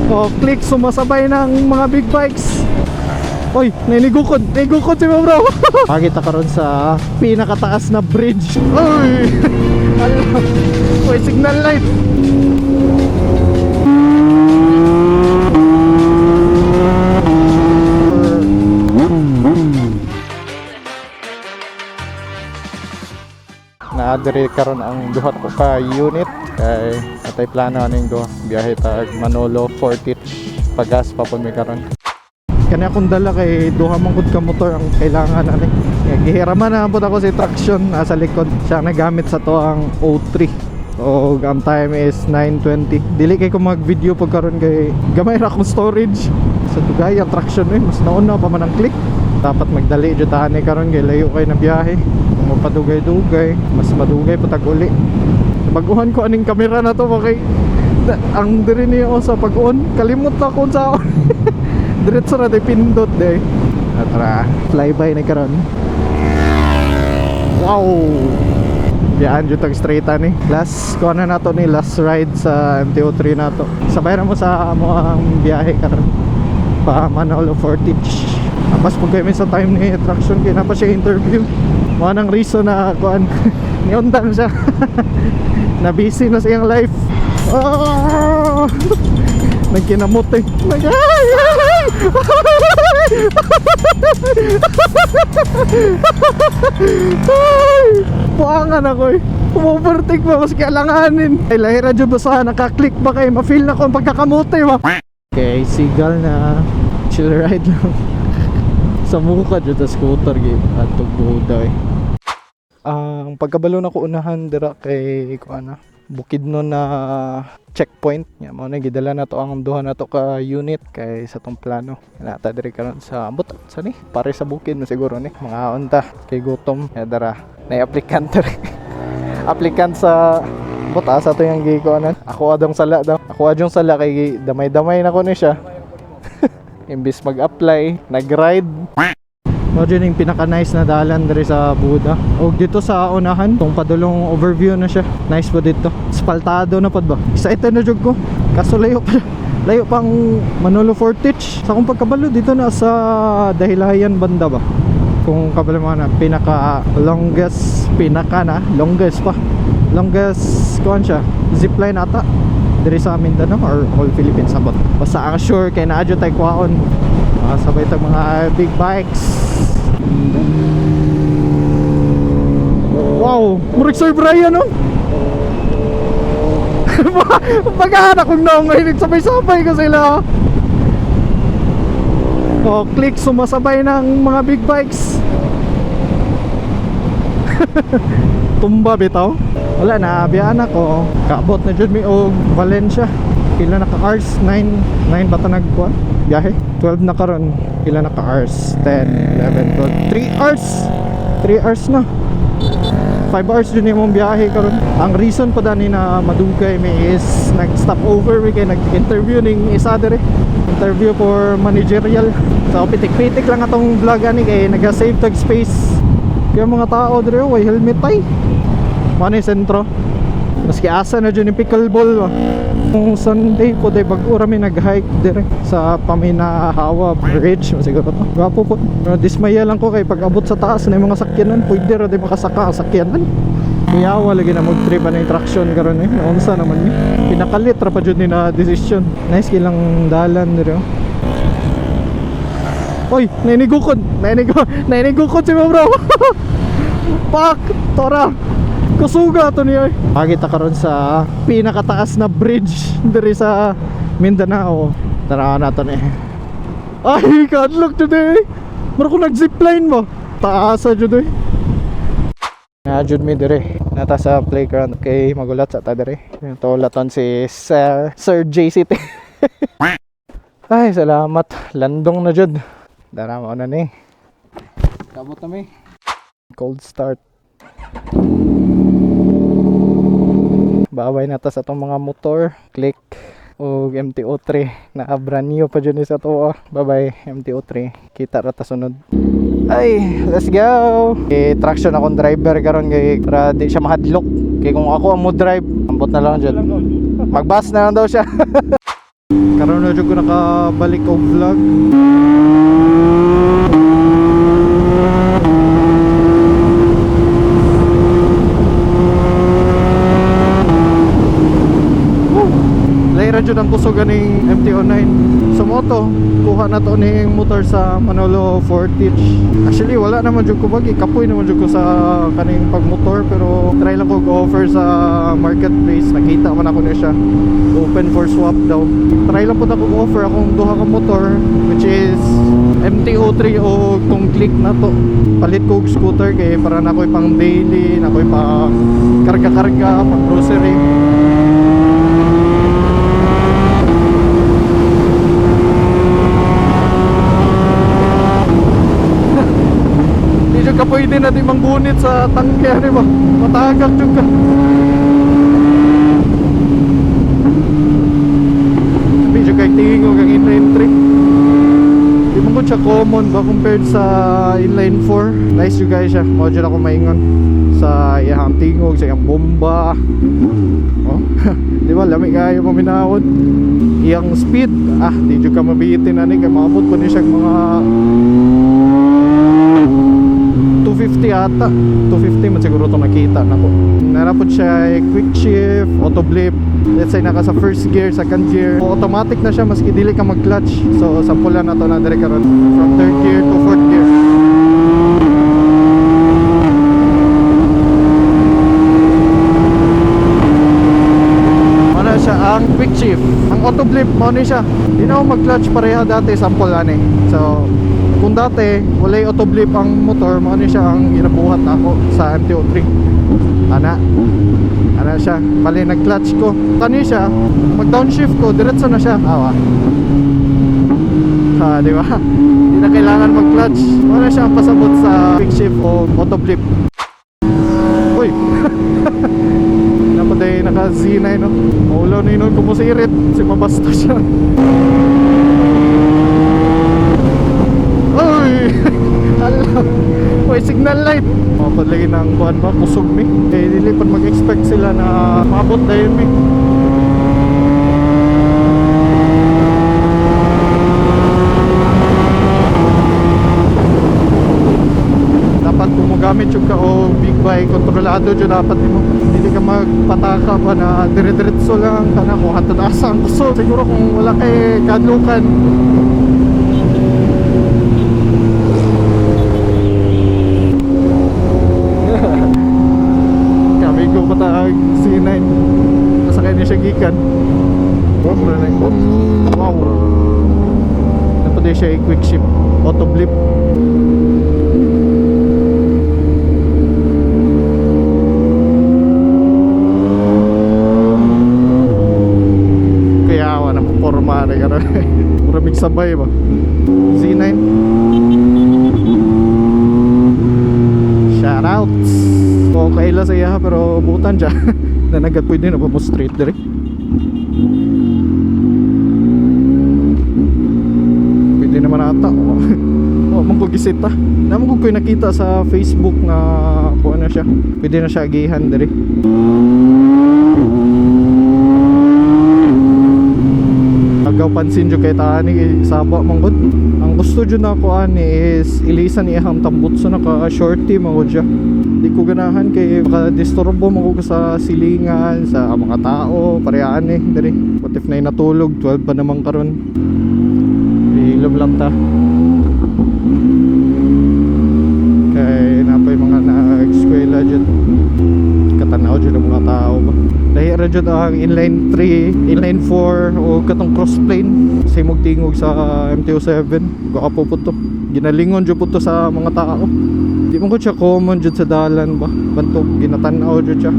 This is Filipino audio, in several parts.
Oh, click sumasabay ng mga big bikes. Oy, nainigukod si mo bro. Makita ka ron sa pinakataas na bridge. Oy, oy, signal light. Naadiri karon ang duha ko ka unit kay atay plano aning duha biyahe tag Manolo Fortich pagas pa pud mi karon. Kani akong dala kay duha man gud ka motor ang kailangan ani. Gihiraman na pud ako si traction sa likod. Siya nagamit sa to ang O3. So ang time is 9:20. Dili kay ko mag-video pag karon kay gamay ra akong storage. Sa dugay ang traction mas nauna pa man ang click. Dapat magdali jud ani karon kay layo kay na biyahe. Mapadugay-dugay, mas madugay patag uli. Baguhan ko aning kamera na to kay ang diri niya sa pag-on kalimot na ko sa diretso na tay pindot day. Tara, flyby na karon. Wow. Diyan jud tag straight ani. Last ko na nato ni last ride sa MTO3 nato. Sabay ra mo sa amo ang biyahe karon pa Manolo Fortich. Mas pag kami sa time ni traction kay na pa siya interview. Mo nang reason na kuan niundang siya. Na busy na siyang life. Oh! Nagkinamot eh. Puangan ako eh. Umubertik ba mas kailanganin. Ay lahira dyan ba sa nakaklik ba kayo. Ma-feel na ko ang pagkakamote ba. Okay, sigal na chill ride lang. Sa mukha dyan sa scooter at tugbuda eh. Ang pagkabalo na ko unahan dira kay kuana Bukidnon na checkpoint nya mo na gidala na to ang duha na to ka unit kay sa tong plano nata diri karon sa ambot sa ni pare sa bukid na siguro ni mga unta kay gutom ya dara na applicant applicant sa buta sa to yang gi ko anan ako adong sala daw ako adong sala kay damay-damay na ko ni siya imbis mag-apply nag-ride. Imagine yung pinaka-nice na dalan diri sa Buda. O dito sa unahan, tong padulong overview na siya. Nice po dito. Spaltado na pod ba? Excited na jud ko. Kaso layo pa. Layo pang Manolo Fortich. Sa akong pagkabalo dito na sa Dahilayan banda ba? Kung kabalo mo na pinaka longest pa. Longest kuan siya. Zipline ata. Diri sa Mindanao or all Philippines abot. Basta ang sure kay naadyo tay kwaon. Sabay tag mga big bikes. Wow, murag Sir Brian no? Pagkahan akong naungahinig sabay-sabay ko sila. Oh, click sumasabay ng mga big bikes. Tumba bitaw. Wala na, abiyaan ako. Kaabot na dyan mi o Valencia. Pila na ka hours? 9 bata nagkuhan? Biyahe? 12 na karon. Pila na ka hours? 10, 11, 12 3 hours! 3 hours na 5 hours dun yung biyahe karon. Ang reason pa dani na madugay mi is nag-stop over mi kay nag-interview ning isa dire. Interview for managerial. So pitik-pitik lang atong vlog ani kay naga-save tag space. Kaya mga tao dire way helmet tay. Mani sentro. Maski asa na dyan yung pickleball ba. Kung Sunday po day bag-ura mi nag-hike dire sa Paminahawa Bridge siguro to. Gwapo po. Dismaya lang ko kay pag abot sa taas na yung mga sakyanan pwede ra di makasaka ang sakyanan. Kaya wala lagi na mag-trip na yung traction karon eh. Unsa naman ni. Pinakalit ra pa jud ni na decision. Nice kilang dalan dire. Oy, nainigukod si mo bro. Pak, tora. Kusuga to niya. Makita karon sa pinakataas na bridge diri sa Mindanao. Tara na to ni. Ay, kadlok today. Mara ko nag-zipline mo. Taasa jud eh. Jud mi dire. Nata sa playground kay magulat sa ta dire. Ito laton si Sir JCT. Ay, salamat. Landong na jud. Dara mo na ni. Kabot na mi. Cold start. Baway na ta sa itong mga motor. Click o MTO3 na brand new pa dyan sa to. Bye bye MTO3. Kita rata sunod. Ay, let's go. Traction akong driver karon kay para di siya mahadlok. Kay kung ako ang mo drive, ambot na lang dyan. Magbas na lang daw siya. Karon na jud ko nakabalik og vlog. Laira jud ang kusog ganing MT-09 sa moto. Kuha na to ning motor sa Manolo Fortich. Actually wala naman jud ko bagi, kapoy naman jud ko sa kaning pagmotor, pero try lang ko go-offer sa marketplace. Nakita man ako niya siya, open for swap daw. Try lang po na ko offer akong duha ka motor, which is MT-03 o tong click na to. Palit ko og scooter kay para na ko'y pang daily, na ko'y pa karga-karga, pang grocery. Ka pwede natin manggunit sa tangke, di ba? Matagak juga. Medyo kay tingog ang inline 3. Di mo ko siya common ba compared sa inline 4. Nice juga siya. Mao dyan ako maingon sa iyang tingog, sa iyang bomba. Oh, di ba? Lamig kayo paminawon. Iyang speed, di juga mabitin na ni. Kaya maabot po niya siyang mga 250 ata. 250 man siguro itong nakita na ko. Narapod siya quick shift, auto blip. Let's say naka sa first gear, second gear, automatic na siya maski dili ka mag clutch. So sampulan na to na dire karon from third gear to fourth gear. Ano siya ang quick shift. Ang auto blip mo ni siya. Di na ako mag clutch pareha dati, sample ani. So kung dati walay auto blip ang motor, mo ni siya ang ginabuhat ako sa MT-03. Ana siya, bali nag clutch ko kani siya, mag downshift ko diretso na siya. Di ba? Hindi na kailangan mag clutch. Mo na siya ang pasabot sa quick shift o auto blip. Uy napaday naka Z9 no. Maulaw na yun kumusirit si mabasta siya. May signal light. Mapadlagin ng buwan ba? Kusog mi. Eh, dili pa mag-expect sila na maabot na yun mi. Dapat kung magamit yung ka o big bike, kontrolado dyan dapat mo. Hindi ka magpataka ba na dire-diretso lang ka na kung hatod asa ang kusog. Siguro kung wala kay kadlukan. Patag C9 nasakay niya siya gikan. Wow, napatay siya quick shift auto blip. Kaya awa na porma na gano'n. Maraming sabay ba C9. Shoutouts o kaila sa iya pero butan siya. Nanagat pwede na pa mo straight direct. Pwede naman ata. Mangkugisit ta. Naman ko nakita sa Facebook na kuha na siya. Pwede na siya agihan direct. Agaw pansin dyo kay tani saba manggod. Ang gusto dyo na kuha ni is ilisan iyang tambutso na ka shorty manggod siya. Di ko ganahan kay baka disturbo mo ko sa silingan sa mga tao parehaan diri. What if na natulog 12 pa naman karon. Ilom lang ta. Kay napay mga nag-eskwela dyan. Katanaw dyan ang mga tao ba. Dahil ra dyan ang inline 3, inline 4 o katong crossplane. Sa tingog sa MT-07. Gakapo po to. Ginalingon dyan po to sa mga tao. Di mo ko siya common dyan sa dalan ba. Bantog ginatanaw dyan siya.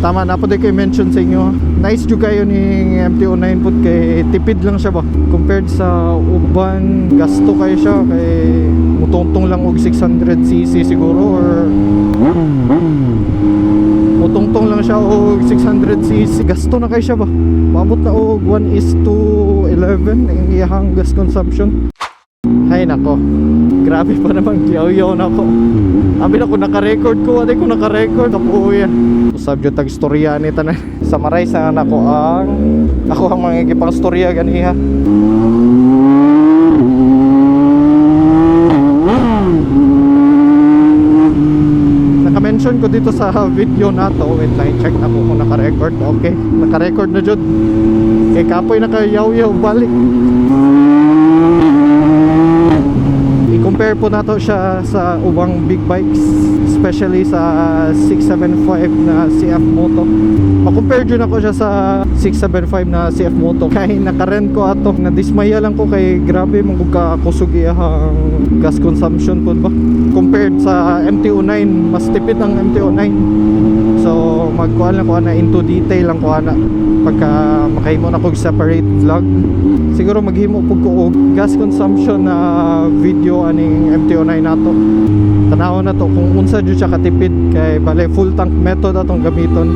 Tama na po din kayo mention sa inyo. Nice juga kayo ni MT-09 po kay tipid lang siya ba. Compared sa uban, gasto kayo siya kay mutungtong lang og 600cc siguro or tungtong lang siya og 600cc. Gasto na kay siya ba? Maabot na og 1:11 ang iyang gas consumption. Hay nako, grabe pa naman, yaw-yaw na ako. Abi na ko naka-record ko, adi ko naka-record. Kapuya. Usab yung tag-storya ni tanan. Sa maray sa ako ang mangigipang storya ganiha. Naka-mention ko dito sa video na to. Wait lang, check na ko kung naka-record. Okay, naka-record na jud. Kay kapoy naka-yaw-yaw balik. I-compare po nato siya sa ubang big bikes, especially sa 675 na CF Moto. Ma-compare dyan ako siya sa 675 na CF Moto. Kaya naka-rent ko ato, nadismaya lang ko kay grabe mong kusog iyang gas consumption po ba. Compared sa MT-09, mas tipid ang MT-09. So magkuhan lang ko na into detail lang ko na pagka makahimo na kong separate vlog. Siguro maghimo po ko og gas consumption na video aning MT-09 nato. Tanaw na to kung unsa jud siya katipid kay bale full tank method atong gamiton.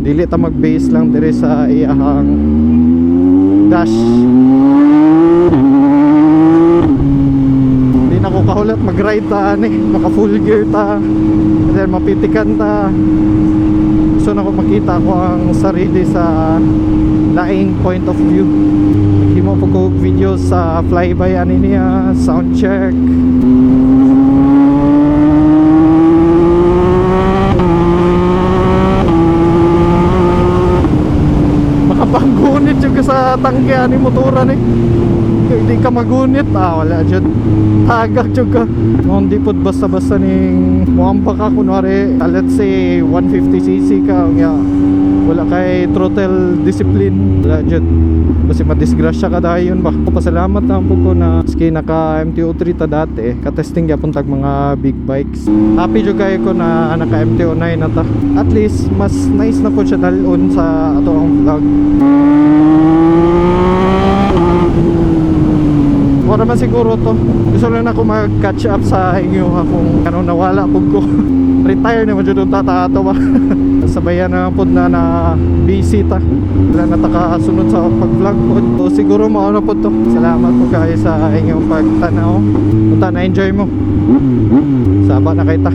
Dili ta mag-base lang dire sa iyahang dash. Di na ko kahulat mag-ride ta ani, maka full gear ta. And then mapitikan ta. So na ko makita ko ang sarili sa laing point of view. Maghimo po ko video sa flyby ani niya, sound check. Makapanggunit yung sa tangke ani motoran eh. Hindi ka magunit, wala dyan. Tagak juga. Hindi po basta-basta ning muampa ka kunwari, let's say 150cc ka, wala kay throttle discipline, wala dyan. Kasi madisgrasya ka dahil yun ba. Pasalamat na po ko na ski naka MT-03 ta dati, katesting yapon tag mga big bikes. Happy juga ko na naka MT-09 na ta. At least mas nice na po siya dalon sa ato ang vlog. Wala man siguro to. Gusto lang ako mag-catch up sa inyo kung ano nawala po ko. Retire na madyadong tata-ato ba. Sabayan na po na busy ta. Wala na takasunod sa pag-vlog po. So siguro mauna po to. Salamat po kayo sa inyong pagtanaw. Punta na enjoy mo. Saba na kita.